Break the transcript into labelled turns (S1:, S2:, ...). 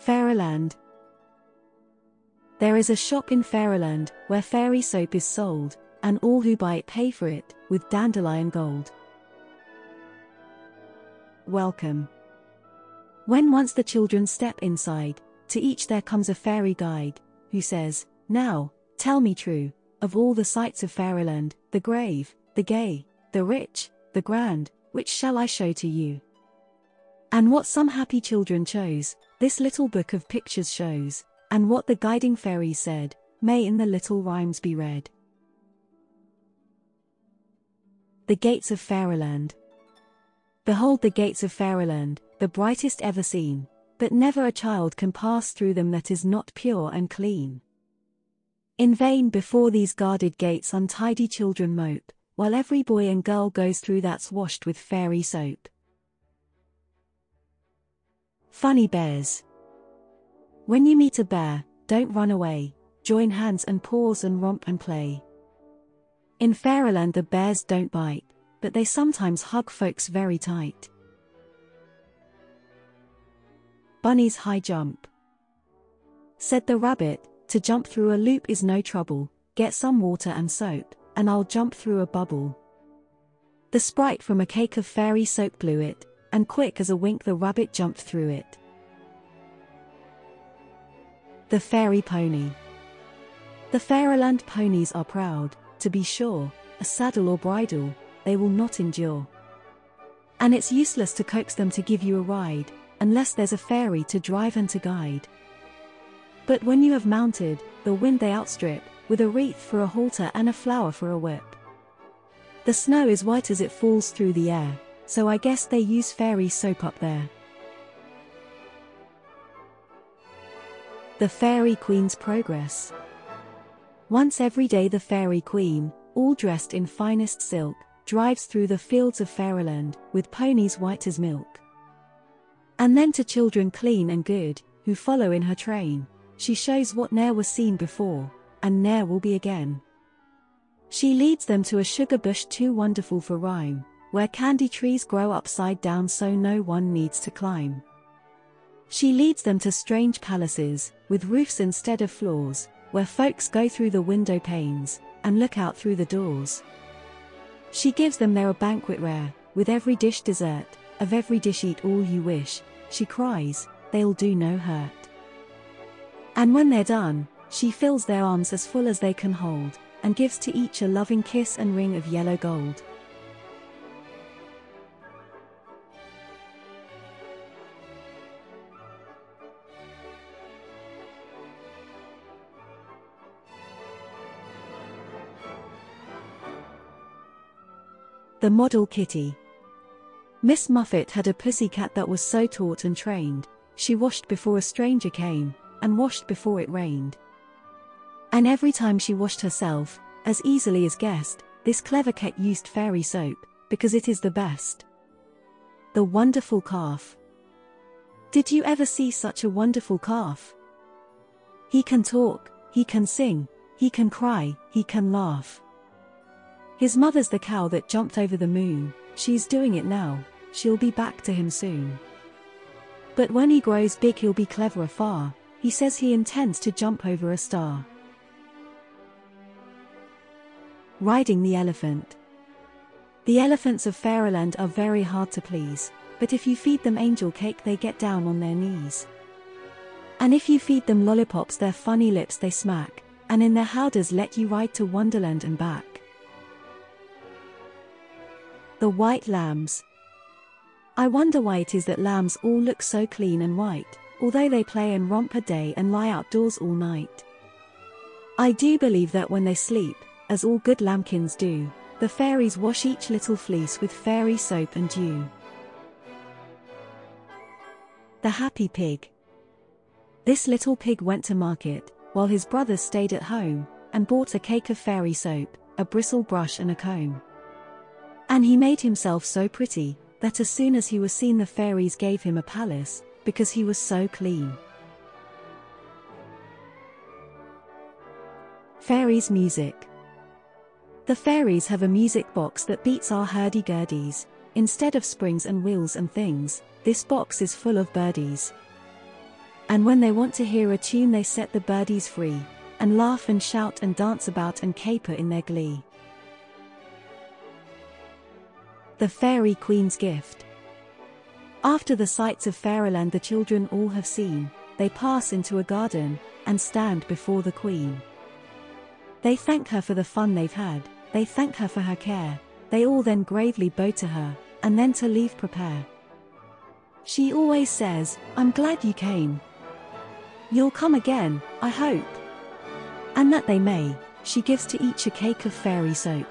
S1: Fairyland. There is a shop in Fairyland where fairy soap is sold, and all who buy it pay for it with dandelion gold. Welcome. When once the children step inside, to each there comes a fairy guide, who says, "Now, tell me true, of all the sights of Fairyland, the grave, the gay, the rich, the grand, which shall I show to you?" And what some happy children chose, this little book of pictures shows, and what the guiding fairy said, may in the little rhymes be read. The gates of Fairyland. Behold the gates of Fairyland, the brightest ever seen, but never a child can pass through them that is not pure and clean. In vain before these guarded gates untidy children mope, while every boy and girl goes through that's washed with fairy soap. Funny bears. When you meet a bear, don't run away, join hands and paws and romp and play. In Fairyland the bears don't bite, but they sometimes hug folks very tight. Bunny's high jump. Said the rabbit, "To jump through a loop is no trouble, get some water and soap, and I'll jump through a bubble." The sprite from a cake of fairy soap blew it, and quick as a wink the rabbit jumped through it. The fairy pony. The Fairyland ponies are proud, to be sure, a saddle or bridle they will not endure. And it's useless to coax them to give you a ride, unless there's a fairy to drive and to guide. But when you have mounted, the wind they outstrip, with a wreath for a halter and a flower for a whip. The snow is white as it falls through the air, so I guess they use fairy soap up there. The Fairy Queen's progress. Once every day the Fairy Queen, all dressed in finest silk, drives through the fields of Fairyland, with ponies white as milk. And then to children clean and good, who follow in her train, she shows what ne'er was seen before, and ne'er will be again. She leads them to a sugar bush too wonderful for rhyme, where candy trees grow upside down so no one needs to climb. She leads them to strange palaces, with roofs instead of floors, where folks go through the window panes, and look out through the doors. She gives them there a banquet rare, with every dish dessert, of every dish eat all you wish, she cries, they'll do no hurt. And when they're done, she fills their arms as full as they can hold, and gives to each a loving kiss and ring of yellow gold. The model kitty. Miss Muffet had a pussy cat that was so taught and trained, she washed before a stranger came, and washed before it rained. And every time she washed herself, as easily as guessed, this clever cat used fairy soap, because it is the best. The wonderful calf. Did you ever see such a wonderful calf? He can talk, he can sing, he can cry, he can laugh. His mother's the cow that jumped over the moon, she's doing it now, she'll be back to him soon. But when he grows big he'll be clever afar, he says he intends to jump over a star. Riding the elephant. The elephants of Fairyland are very hard to please, but if you feed them angel cake they get down on their knees. And if you feed them lollipops their funny lips they smack, and in their howdahs let you ride to Wonderland and back. The white lambs. I wonder why it is that lambs all look so clean and white, although they play and romp a day and lie outdoors all night. I do believe that when they sleep, as all good lambkins do, the fairies wash each little fleece with fairy soap and dew. The happy pig. This little pig went to market, while his brothers stayed at home, and bought a cake of fairy soap, a bristle brush and a comb. And he made himself so pretty, that as soon as he was seen the fairies gave him a palace, because he was so clean. Fairies' music. The fairies have a music box that beats our hurdy-gurdies. Instead of springs and wheels and things, this box is full of birdies. And when they want to hear a tune they set the birdies free, and laugh and shout and dance about and caper in their glee. The Fairy Queen's Gift. After the sights of Fairyland the children all have seen, they pass into a garden, and stand before the Queen. They thank her for the fun they've had, they thank her for her care, they all then gravely bow to her, and then to leave prepare. She always says, "I'm glad you came. You'll come again, I hope." And that they may, she gives to each a cake of fairy soap.